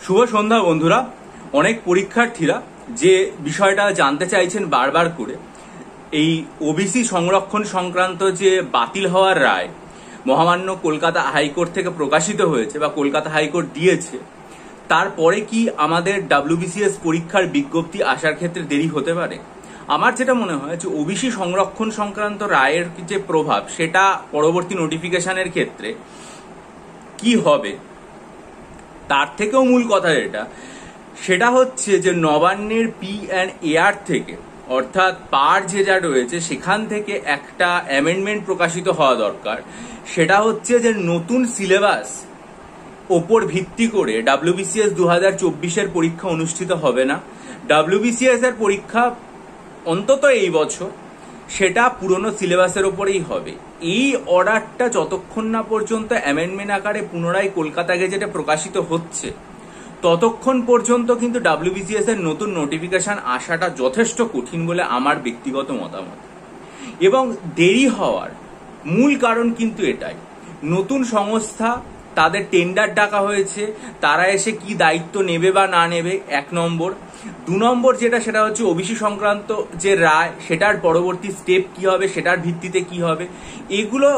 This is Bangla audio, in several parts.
শুভ সন্ধ্যা বন্ধুরা। অনেক পরীক্ষার্থীরা যে বিষয়টা জানতে চাইছেন বারবার করে, এই ওবিসি সংরক্ষণ সংক্রান্ত যে বাতিল হওয়ার রায় মহামান্য কলকাতা হাইকোর্ট থেকে প্রকাশিত হয়েছে বা কলকাতা হাইকোর্ট দিয়েছে, তারপরে কি আমাদের WBCS পরীক্ষার বিজ্ঞপ্তি আসার ক্ষেত্রে দেরি হতে পারে? আমার যেটা মনে হয় যে ওবিসি সংরক্ষণ সংক্রান্ত রায়ের যে প্রভাব সেটা পরবর্তী নোটিফিকেশনের ক্ষেত্রে কি হবে, তার থেকেও মূল কথা সেটা হচ্ছে যে নবান্নের P&AR থেকে, অর্থাৎ পার যা রয়েছে সেখান থেকে একটা অ্যামেন্ডমেন্ট প্রকাশিত হওয়া দরকার। সেটা হচ্ছে যে নতুন সিলেবাস ওপর ভিত্তি করে WBCS 2024-এর পরীক্ষা অনুষ্ঠিত হবে না। WBCS এর পরীক্ষা অন্তত এই বছর সেটা পুরনো সিলেবাসের ওপরেই হবে। এই অর্ডারটা যতক্ষণ না পর্যন্ত অ্যামেন্ডমেন্ট আকারে পুনরায় কলকাতা গেজেটে প্রকাশিত হচ্ছে, ততক্ষণ পর্যন্ত কিন্তু WBCS এর নতুন নোটিফিকেশন আসাটা যথেষ্ট কঠিন বলে আমার ব্যক্তিগত মতামত। এবং দেরি হওয়ার মূল কারণ কিন্তু এটাই, নতুন সংস্থা, তাদের টেন্ডার ডাকা হয়েছে, তারা এসে কি দায়িত্ব নেবে বা না নেবে, 1 নম্বর। 2 নম্বর সেটা হচ্ছে ওবিসি সংক্রান্ত যে রায় সেটার পরবর্তী স্টেপ কি হবে, সেটার ভিত্তিতে কি হবে, এগুলো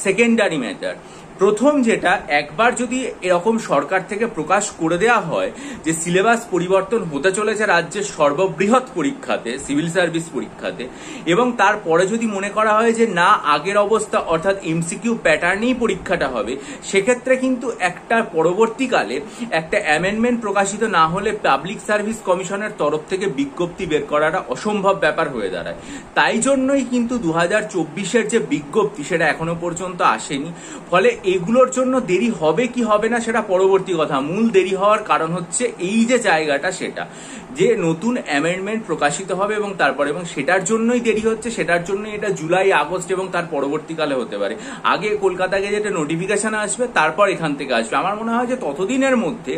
সেকেন্ডারি ম্যাটার। প্রথম যেটা, একবার যদি এরকম সরকার থেকে প্রকাশ করে দেওয়া হয় যে সিলেবাস পরিবর্তন হতে চলেছে রাজ্যের সর্ববৃহৎ পরীক্ষাতে, সিভিল সার্ভিস পরীক্ষাতে, এবং তারপরে যদি মনে করা হয় যে না আগের অবস্থা অর্থাৎ MCQ প্যাটার্নেই পরীক্ষাটা হবে, সেক্ষেত্রে কিন্তু একটা পরবর্তীকালে একটা অ্যামেন্ডমেন্ট প্রকাশিত না হলে পাবলিক সার্ভিস কমিশনের তরফ থেকে বিজ্ঞপ্তি বের করাটা অসম্ভব ব্যাপার হয়ে দাঁড়ায়। তাই জন্যই কিন্তু 2024-এর যে বিজ্ঞপ্তি সেটা এখনো পর্যন্ত আসেনি। ফলে এগুলোর জন্য দেরি হবে কি হবে না সেটা পরবর্তী কথা। মূল দেরি হওয়ার কারণ হচ্ছে এই যে জায়গাটা, সেটা যে নতুন অ্যামেন্ডমেন্ট প্রকাশিত হবে এবং তারপরে, এবং সেটার জন্যই দেরি হচ্ছে। সেটার জন্যই এটা জুলাই, আগস্ট এবং তার পরবর্তীকালে হতে পারে। আগে কলকাতা গেজেটে নোটিফিকেশন আসবে, তারপর এখান থেকে আসবে। আমার মনে হয় যে ততদিনের মধ্যে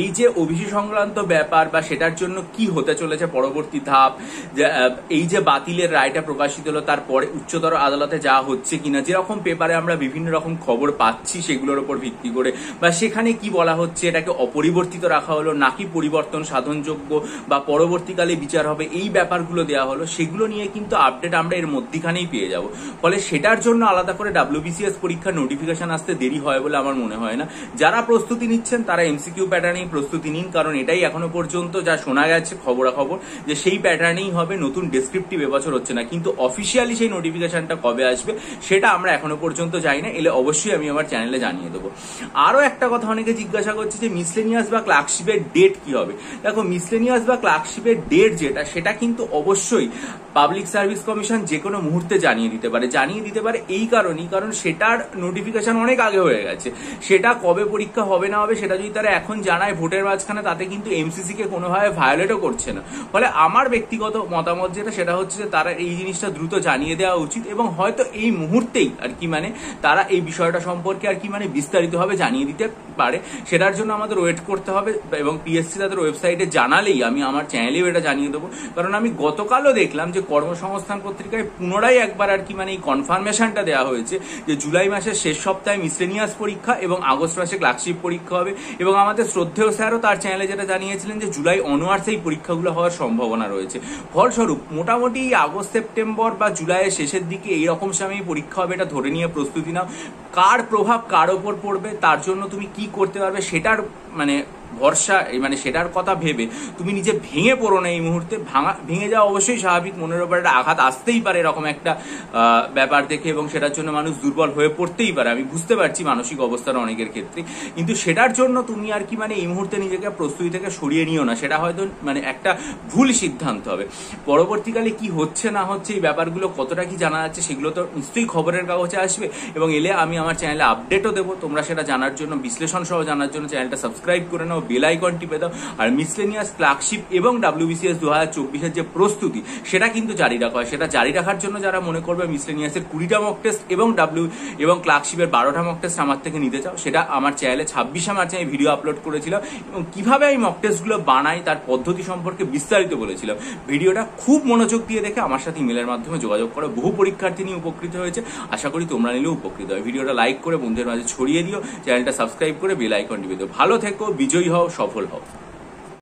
এই যে ওবিসি সংক্রান্ত ব্যাপার বা সেটার জন্য কি হতে চলেছে পরবর্তী ধাপ, এই যে বাতিলের রায়টা প্রকাশিত হলো তারপরে উচ্চতর আদালতে যাওয়া হচ্ছে কিনা, যেরকম পেপারে আমরা বিভিন্ন রকম খবর পাচ্ছি সেগুলোর উপর ভিত্তি করে, বা সেখানে কি বলা হচ্ছে, এটাকে অপরিবর্তিত রাখা হলো নাকি পরিবর্তন সাধনযোগ্য বা পরবর্তীকালে বিচার হবে, এই ব্যাপারগুলো দেওয়া হলো, সেগুলো নিয়ে কিন্তু আপডেট আমরা এর মধ্যখানেই পেয়ে যাব। ফলে সেটার জন্য আলাদা করে WBCS পরীক্ষার নোটিফিকেশন আসতে দেরি হয় বলে আমার মনে হয় না। যারা প্রস্তুতি নিচ্ছেন তারা MCQ প্যাটার্ন প্রস্তুতি নিন, কারণ এটাই এখনো পর্যন্ত যা শোনা গেছে খবরাখবর যে সেই প্যাটার্নেই হবে, নতুন ডেসক্রিপটিভ এবছর হচ্ছে না। কিন্তু অফিসিয়ালি সেই নোটিফিকেশনটা কবে আসবে সেটা আমরা এখনো পর্যন্ত জানি না। এলে অবশ্যই আমি আমার চ্যানেলে জানিয়ে দেবো। আরো একটা কথা অনেকে জিজ্ঞাসা করছে যে মিসলেনিয়াস বা ক্লার্কশিপের ডেট কি হবে। দেখো, মিসলেনিয়াস বা ক্লার্কশিপের ডেট সেটা কিন্তু অবশ্যই পাবলিক সার্ভিস কমিশন যে কোনো মুহূর্তে জানিয়ে দিতে পারে। এই কারণেই, কারণ সেটার নোটিফিকেশন অনেক আগে হয়ে গেছে। সেটা কবে পরীক্ষা হবে না হবে সেটা যদি তারা এখন জানায় ভোটের মাঝখানে, তাতে কিন্তু MCC কে কোনোভাবে ভায়োলেটও করছে না। ফলে আমার ব্যক্তিগত মতামত সেটা হচ্ছে যে তারা এই জিনিসটা দ্রুত জানিয়ে দেওয়া উচিত, এবং হয়তো এই মুহূর্তেই তারা এই বিষয়টা সম্পর্কে বিস্তারিতভাবে জানিয়ে দিতে পারে। সেটার জন্য আমাদের ওয়েট করতে হবে, এবং PSC তাদের ওয়েবসাইটে জানালেই আমি আমার চ্যানেলেও এটা জানিয়ে দেবো। কারণ আমি গতকালও দেখলাম যে কর্মসংস্থান পত্রিকায় পুনরায় একবার এই কনফার্মেশনটা দেওয়া হয়েছে যে জুলাই মাসের শেষ সপ্তাহে মিসলেনিয়াস পরীক্ষা এবং আগস্ট মাসে ক্লার্কশিপ পরীক্ষা হবে। এবং আমাদের শ্রদ্ধেয় স্যারও তার চ্যানেলে যেটা জানিয়েছিলেন যে জুলাই অনওয়ার্ডস এই পরীক্ষাগুলো হওয়ার সম্ভাবনা রয়েছে। ফলস্বরূপ মোটামুটি আগস্ট, সেপ্টেম্বর বা জুলাইয়ের শেষের দিকে এইরকম সময় পরীক্ষা হবে, এটা ধরে নিয়ে প্রস্তুতি নাও। কার প্রভাব কার ওপর পড়বে, তার জন্য তুমি কি করতে পারবে সেটার ভরসা, সেটার কথা ভেবে তুমি নিজে ভেঙে পড়ো না এই মুহূর্তে। ভেঙে যাওয়া অবশ্যই স্বাভাবিক, মনের উপর একটা আঘাত আসতেই পারে এরকম একটা ব্যাপার দেখে, এবং সেটার জন্য মানুষ দুর্বল হয়ে পড়তেই পারে। আমি বুঝতে পারছি মানসিক অবস্থার অনেকের ক্ষেত্রে, কিন্তু সেটার জন্য তুমি এই মুহূর্তে নিজেকে প্রস্তুতি থেকে সরিয়ে নিও না। সেটা হয়তো একটা ভুল সিদ্ধান্ত হবে। পরবর্তীকালে কি হচ্ছে না হচ্ছে, এই ব্যাপারগুলো কতটা কি জানা যাচ্ছে সেগুলো তো নিশ্চয়ই খবরের কাগজে আসবে, এবং এলে আমি আমার চ্যানেলে আপডেটও দেবো। তোমরা সেটা জানার জন্য, বিশ্লেষণ সহ জানার জন্য চ্যানেলটা সাবস্ক্রাইব করে নাও, বেল আইকন টিপে দাও। আর মিসলেনিয়াস, ক্লার্কশিপ এবং WBCS 2024-এর যে প্রস্তুতি সেটা কিন্তু জারি রাখা হয়। সেটা জারি রাখার জন্য যারা মনে করবে মিসলেনিয়াসের 20টা মক টেস্ট এবং ক্লার্কশিপের 12টা মক টেস্ট আমার থেকে নিতে চাও, সেটা আমার চ্যানেলে 26শে মার্চে আমি ভিডিও আপলোড করেছিলাম, এবং কিভাবে আমি মক টেস্টগুলো বানাই তার পদ্ধতি সম্পর্কে বিস্তারিত বলেছিলাম। ভিডিওটা খুব মনোযোগ দিয়ে দেখে আমার সাথে ইমেলের মাধ্যমে যোগাযোগ করো। বহু পরীক্ষার্থী নিয়ে উপকৃত হয়েছে, আশা করি তোমরা নিলেও উপকৃত হয়। ভিডিওটা লাইক করে বন্ধুদের মাঝে ছড়িয়ে দিও, চ্যানেলটা সাবস্ক্রাইব করে বেল আইকন টিপে দিও। ভালো থেকো, বিজয়ী হও, সফল হও।